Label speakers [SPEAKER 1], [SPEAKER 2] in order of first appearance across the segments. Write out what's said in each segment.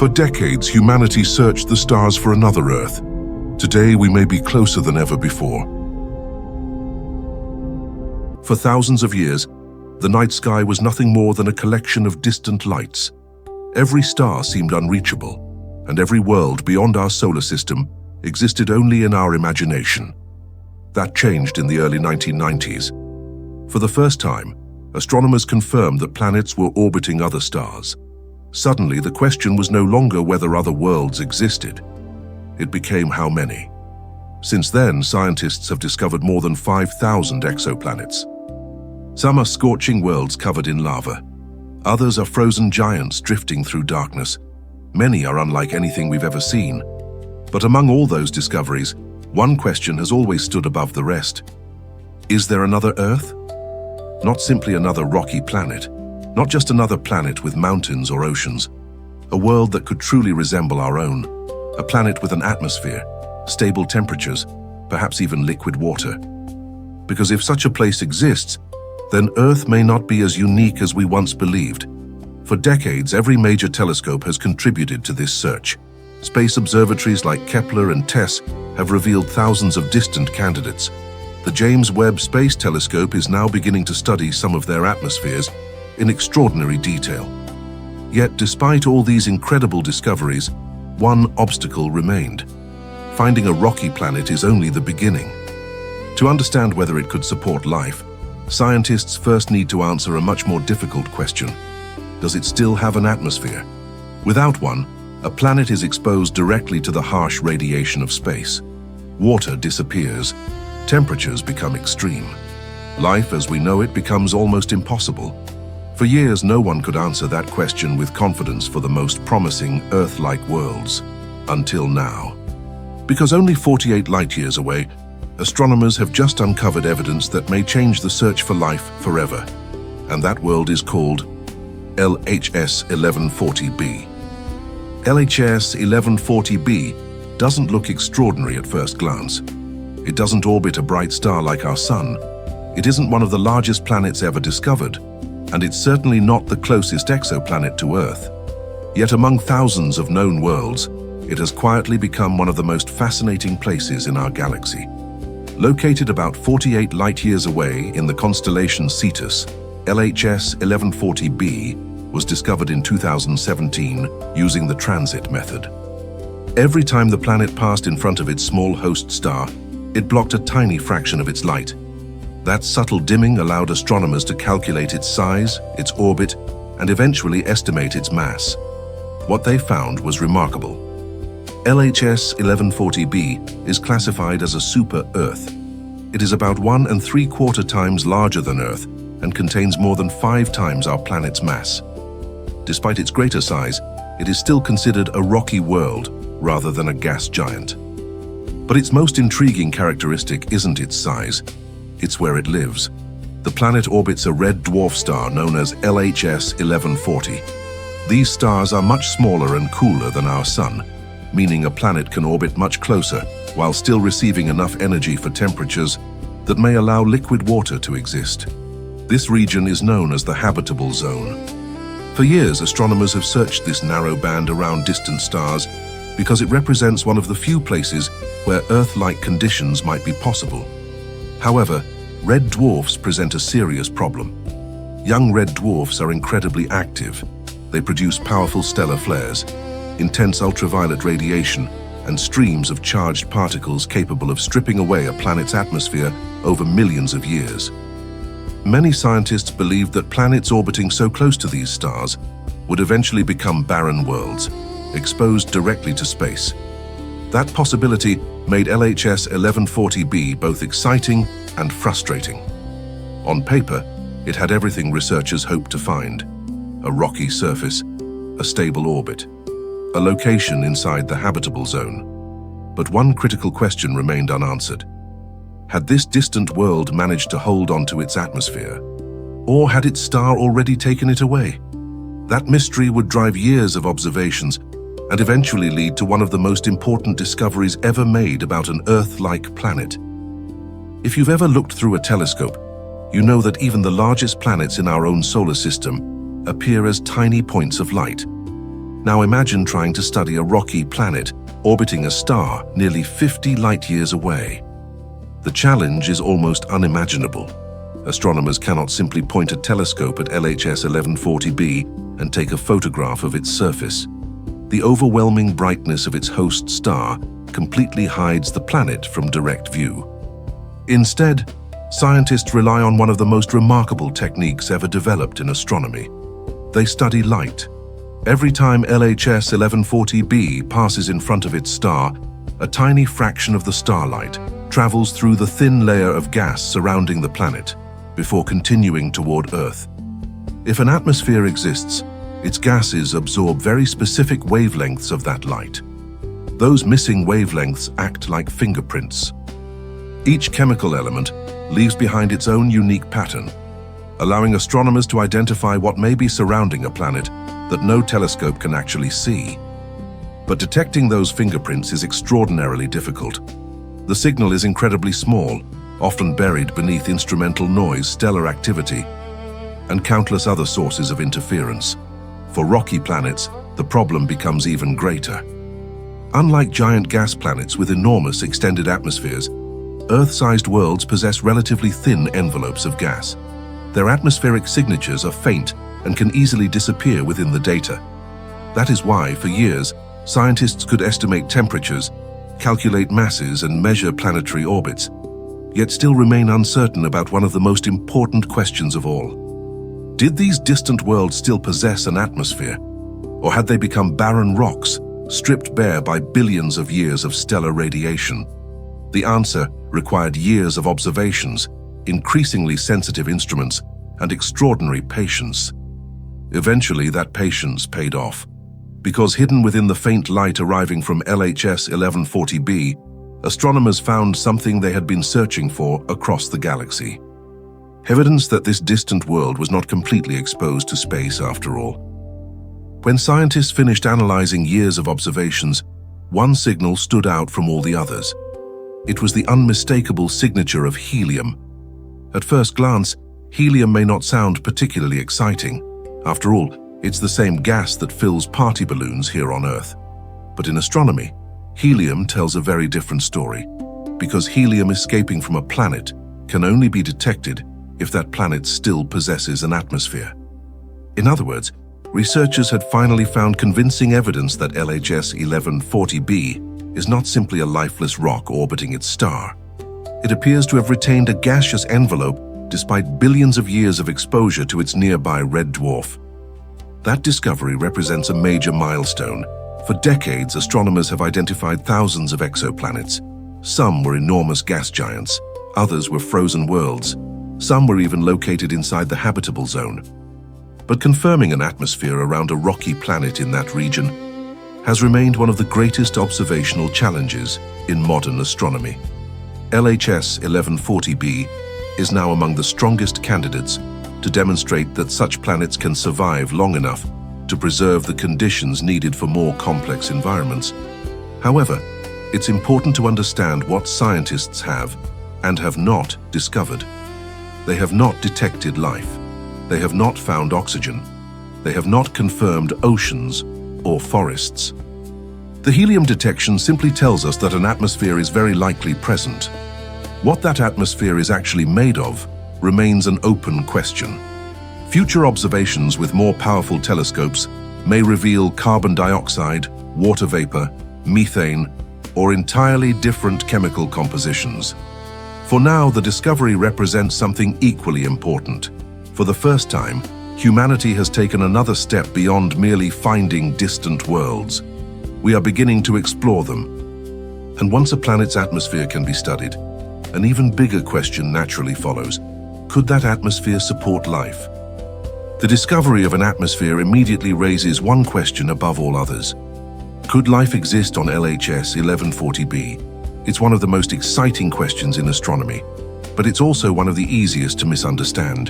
[SPEAKER 1] For decades, humanity searched the stars for another Earth. Today, we may be closer than ever before. For thousands of years, the night sky was nothing more than a collection of distant lights. Every star seemed unreachable, and every world beyond our solar system existed only in our imagination. That changed in the early 1990s. For the first time, astronomers confirmed that planets were orbiting other stars. Suddenly, the question was no longer whether other worlds existed. It became how many. Since then, scientists have discovered more than 5,000 exoplanets. Some are scorching worlds covered in lava. Others are frozen giants drifting through darkness. Many are unlike anything we've ever seen. But among all those discoveries, one question has always stood above the rest. Is there another Earth? Not simply another rocky planet. Not just another planet with mountains or oceans. A world that could truly resemble our own. A planet with an atmosphere, stable temperatures, perhaps even liquid water. Because if such a place exists, then Earth may not be as unique as we once believed. For decades, every major telescope has contributed to this search. Space observatories like Kepler and TESS have revealed thousands of distant candidates. The James Webb Space Telescope is now beginning to study some of their atmospheres in extraordinary detail. Yet, despite all these incredible discoveries, one obstacle remained. Finding a rocky planet is only the beginning. To understand whether it could support life, scientists first need to answer a much more difficult question. Does it still have an atmosphere? Without one, a planet is exposed directly to the harsh radiation of space. Water disappears. Temperatures become extreme. Life as we know it becomes almost impossible. For years, no one could answer that question with confidence for the most promising Earth-like worlds. Until now. Because only 48 light-years away, astronomers have just uncovered evidence that may change the search for life forever. And that world is called LHS 1140b. LHS 1140b doesn't look extraordinary at first glance. It doesn't orbit a bright star like our Sun. It isn't one of the largest planets ever discovered. And it's certainly not the closest exoplanet to Earth. Yet among thousands of known worlds, it has quietly become one of the most fascinating places in our galaxy. Located about 48 light-years away in the constellation Cetus, LHS 1140b was discovered in 2017 using the transit method. Every time the planet passed in front of its small host star, it blocked a tiny fraction of its light. That subtle dimming allowed astronomers to calculate its size, its orbit, and eventually estimate its mass. What they found was remarkable. LHS 1140b is classified as a super-Earth. It is about 1 3/4 times larger than Earth and contains more than 5 times our planet's mass. Despite its greater size, it is still considered a rocky world rather than a gas giant. But its most intriguing characteristic isn't its size. It's where it lives. The planet orbits a red dwarf star known as LHS 1140. These stars are much smaller and cooler than our Sun, meaning a planet can orbit much closer while still receiving enough energy for temperatures that may allow liquid water to exist. This region is known as the habitable zone. For years, astronomers have searched this narrow band around distant stars because it represents one of the few places where Earth-like conditions might be possible. However, red dwarfs present a serious problem. Young red dwarfs are incredibly active. They produce powerful stellar flares, intense ultraviolet radiation, and streams of charged particles capable of stripping away a planet's atmosphere over millions of years. Many scientists believe that planets orbiting so close to these stars would eventually become barren worlds, exposed directly to space. That possibility made LHS 1140b both exciting and frustrating. On paper, it had everything researchers hoped to find: a rocky surface, a stable orbit, a location inside the habitable zone. But one critical question remained unanswered. Had this distant world managed to hold onto its atmosphere? Or had its star already taken it away? That mystery would drive years of observations and eventually lead to one of the most important discoveries ever made about an Earth-like planet. If you've ever looked through a telescope, you know that even the largest planets in our own solar system appear as tiny points of light. Now imagine trying to study a rocky planet orbiting a star nearly 50 light-years away. The challenge is almost unimaginable. Astronomers cannot simply point a telescope at LHS 1140b and take a photograph of its surface. The overwhelming brightness of its host star completely hides the planet from direct view. Instead, scientists rely on one of the most remarkable techniques ever developed in astronomy. They study light. Every time LHS 1140b passes in front of its star, a tiny fraction of the starlight travels through the thin layer of gas surrounding the planet before continuing toward Earth. If an atmosphere exists, its gases absorb very specific wavelengths of that light. Those missing wavelengths act like fingerprints. Each chemical element leaves behind its own unique pattern, allowing astronomers to identify what may be surrounding a planet that no telescope can actually see. But detecting those fingerprints is extraordinarily difficult. The signal is incredibly small, often buried beneath instrumental noise, stellar activity, and countless other sources of interference. For rocky planets, the problem becomes even greater. Unlike giant gas planets with enormous extended atmospheres, Earth-sized worlds possess relatively thin envelopes of gas. Their atmospheric signatures are faint and can easily disappear within the data. That is why, for years, scientists could estimate temperatures, calculate masses, and measure planetary orbits, yet still remain uncertain about one of the most important questions of all. Did these distant worlds still possess an atmosphere? Or had they become barren rocks, stripped bare by billions of years of stellar radiation? The answer required years of observations, increasingly sensitive instruments, and extraordinary patience. Eventually, that patience paid off, because hidden within the faint light arriving from LHS 1140b, astronomers found something they had been searching for across the galaxy. Evidence that this distant world was not completely exposed to space after all. When scientists finished analyzing years of observations, one signal stood out from all the others. It was the unmistakable signature of helium. At first glance, helium may not sound particularly exciting. After all, it's the same gas that fills party balloons here on Earth. But in astronomy, helium tells a very different story, because helium escaping from a planet can only be detected if that planet still possesses an atmosphere. In other words, researchers had finally found convincing evidence that LHS 1140b is not simply a lifeless rock orbiting its star. It appears to have retained a gaseous envelope despite billions of years of exposure to its nearby red dwarf. That discovery represents a major milestone. For decades, astronomers have identified thousands of exoplanets. Some were enormous gas giants, others were frozen worlds, some were even located inside the habitable zone. But confirming an atmosphere around a rocky planet in that region has remained one of the greatest observational challenges in modern astronomy. LHS 1140b is now among the strongest candidates to demonstrate that such planets can survive long enough to preserve the conditions needed for more complex environments. However, it's important to understand what scientists have and have not discovered. They have not detected life. They have not found oxygen. They have not confirmed oceans or forests. The helium detection simply tells us that an atmosphere is very likely present. What that atmosphere is actually made of remains an open question. Future observations with more powerful telescopes may reveal carbon dioxide, water vapor, methane, or entirely different chemical compositions. For now, the discovery represents something equally important. For the first time, humanity has taken another step beyond merely finding distant worlds. We are beginning to explore them. And once a planet's atmosphere can be studied, an even bigger question naturally follows. Could that atmosphere support life? The discovery of an atmosphere immediately raises one question above all others. Could life exist on LHS 1140b? It's one of the most exciting questions in astronomy, but it's also one of the easiest to misunderstand.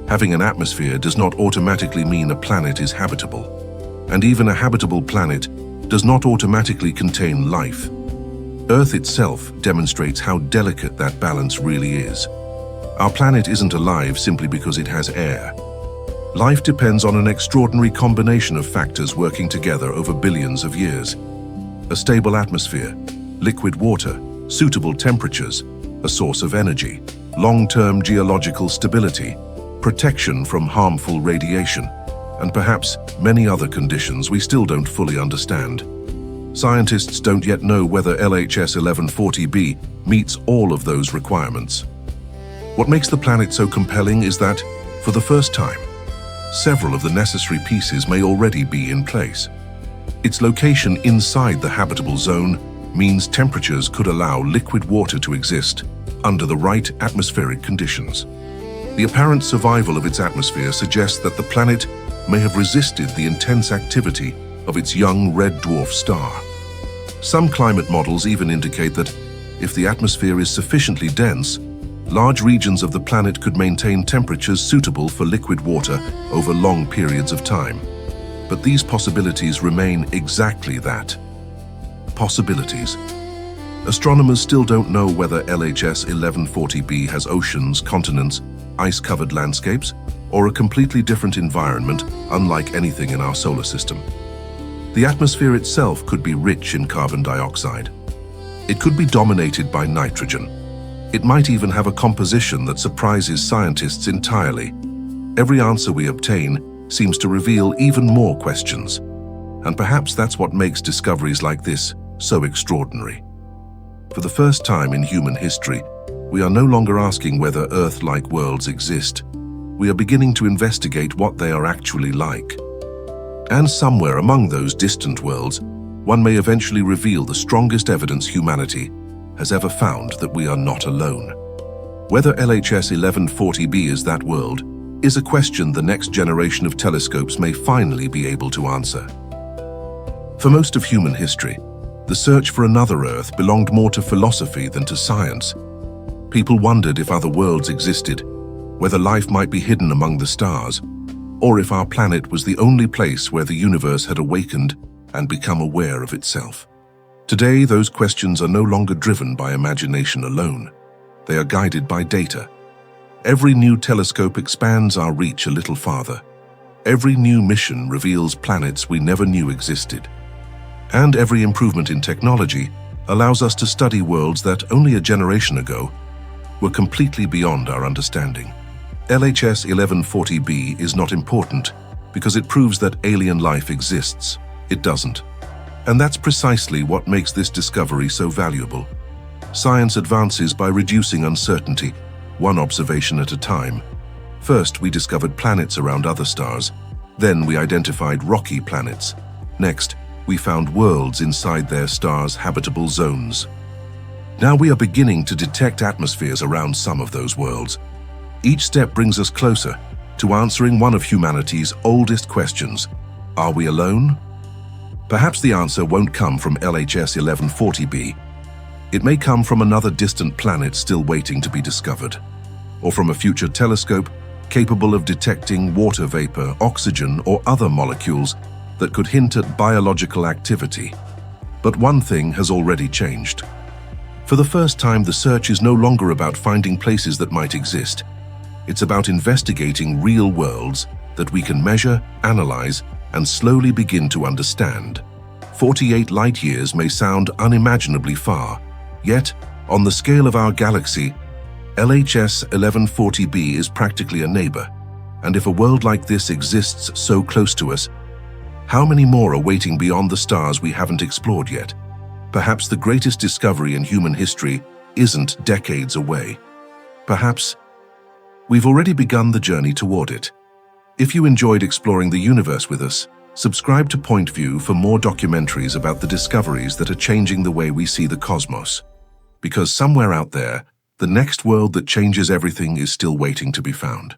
[SPEAKER 1] Having an atmosphere does not automatically mean a planet is habitable. And even a habitable planet does not automatically contain life. Earth itself demonstrates how delicate that balance really is. Our planet isn't alive simply because it has air. Life depends on an extraordinary combination of factors working together over billions of years. A stable atmosphere, liquid water, suitable temperatures, a source of energy, long-term geological stability, protection from harmful radiation, and perhaps many other conditions we still don't fully understand. Scientists don't yet know whether LHS 1140b meets all of those requirements. What makes the planet so compelling is that, for the first time, several of the necessary pieces may already be in place. Its location inside the habitable zone means temperatures could allow liquid water to exist under the right atmospheric conditions. The apparent survival of its atmosphere suggests that the planet may have resisted the intense activity of its young red dwarf star. Some climate models even indicate that, if the atmosphere is sufficiently dense, large regions of the planet could maintain temperatures suitable for liquid water over long periods of time. But these possibilities remain exactly that: possibilities. Astronomers still don't know whether LHS 1140b has oceans, continents, ice-covered landscapes, or a completely different environment unlike anything in our solar system. The atmosphere itself could be rich in carbon dioxide. It could be dominated by nitrogen. It might even have a composition that surprises scientists entirely. Every answer we obtain seems to reveal even more questions. And perhaps that's what makes discoveries like this so extraordinary. For the first time in human history, we are no longer asking whether Earth-like worlds exist. We are beginning to investigate what they are actually like. And somewhere among those distant worlds, one may eventually reveal the strongest evidence humanity has ever found that we are not alone. Whether LHS 1140b is that world is a question the next generation of telescopes may finally be able to answer. For most of human history, the search for another Earth belonged more to philosophy than to science. People wondered if other worlds existed, whether life might be hidden among the stars, or if our planet was the only place where the universe had awakened and become aware of itself. Today, those questions are no longer driven by imagination alone. They are guided by data. Every new telescope expands our reach a little farther. Every new mission reveals planets we never knew existed. And every improvement in technology allows us to study worlds that only a generation ago were completely beyond our understanding. LHS 1140b is not important because it proves that alien life exists. It doesn't. And that's precisely what makes this discovery so valuable. Science advances by reducing uncertainty, one observation at a time. First, we discovered planets around other stars. Then we identified rocky planets. Next, we found worlds inside their stars' habitable zones. Now we are beginning to detect atmospheres around some of those worlds. Each step brings us closer to answering one of humanity's oldest questions. Are we alone? Perhaps the answer won't come from LHS 1140b. It may come from another distant planet still waiting to be discovered, or from a future telescope capable of detecting water vapor, oxygen, or other molecules that could hint at biological activity. But one thing has already changed. For the first time, the search is no longer about finding places that might exist. It's about investigating real worlds that we can measure, analyze, and slowly begin to understand. 48 light-years may sound unimaginably far, yet, on the scale of our galaxy, LHS 1140b is practically a neighbor. And if a world like this exists so close to us, how many more are waiting beyond the stars we haven't explored yet? Perhaps the greatest discovery in human history isn't decades away. Perhaps we've already begun the journey toward it. If you enjoyed exploring the universe with us, subscribe to PointView for more documentaries about the discoveries that are changing the way we see the cosmos. Because somewhere out there, the next world that changes everything is still waiting to be found.